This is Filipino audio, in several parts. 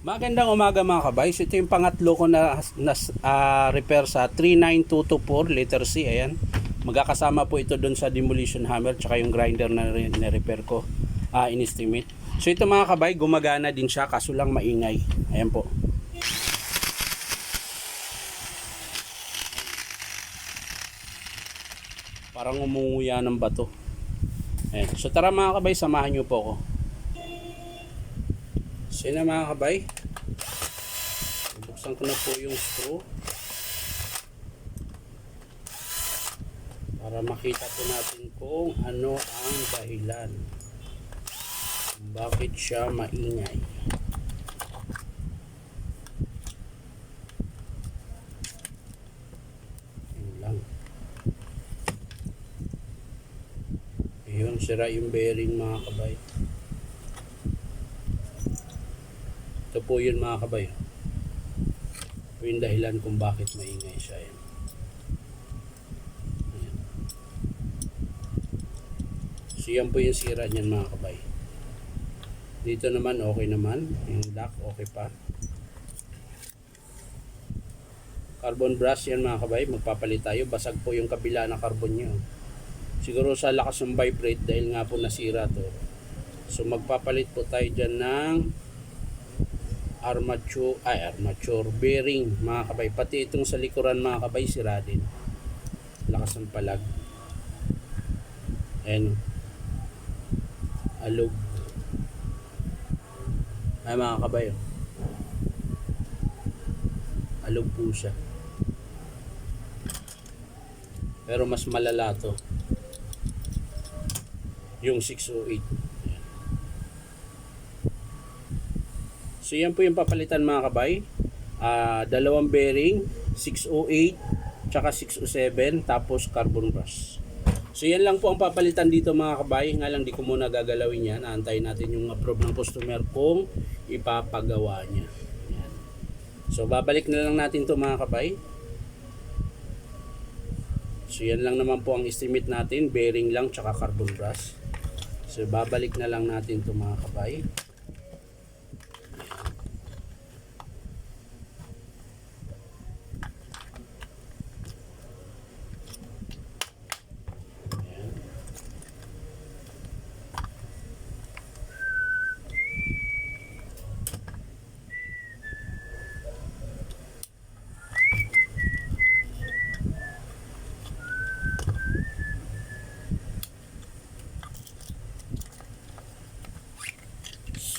Magandang umaga mga kabay. So, ito yung pangatlo ko na repair sa 39224 letter C. Ayan. Magkakasama po ito dun sa demolition hammer tsaka yung grinder na repair ko. In-estimate. So ito mga kabay, gumagana din siya kaso lang maingay. Ayan po. Parang umunguya ng bato. Ayan. So tara mga kabay, samahan nyo po ako. So yun na mga kabay, buksan ko na po yung screw para makita po natin kung ano ang dahilan kung bakit siya maingay. Yun lang. Ayun, sira yung bearing mga kabay. Ito po yun mga kabay. Ito yung dahilan kung bakit maingay siya. Ayan. Ayan. So yan po yung sira niyan mga kabay. Dito naman okay naman. Yung lock okay pa. Carbon brush yan mga kabay. Magpapalit tayo. Basag po yung kabila na carbon nyo. Siguro sa lakas ng vibrate dahil nga po nasira to. So magpapalit po tayo dyan ng armature bearing mga kabay, pati itong sa likuran mga kabay sira din, lakas ng palag. Ayan, alog ay mga kabay, alog po siya, pero mas malala to yung 608. So yan po yung papalitan mga kabay. Dalawang bearing, 608 tsaka 607, tapos carbon brush. So yan lang po ang papalitan dito mga kabay. Nga lang di ko muna gagalawin yan. Aantayin natin yung approve ng customer kung ipapagawa niya. Yan. So babalik na lang natin to mga kabay. So yan lang naman po ang estimate natin. Bearing lang tsaka carbon brush. So babalik na lang natin to mga kabay.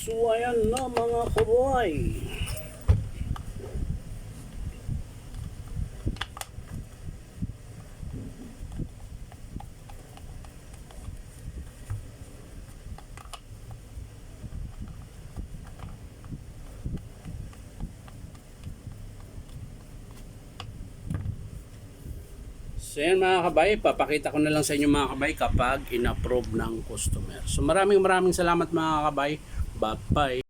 So ayan na mga kaboy. So yan mga kabay, papakita ko na lang sa inyo mga kabay kapag in-approve ng customer. So maraming salamat mga kabay. Bye-bye.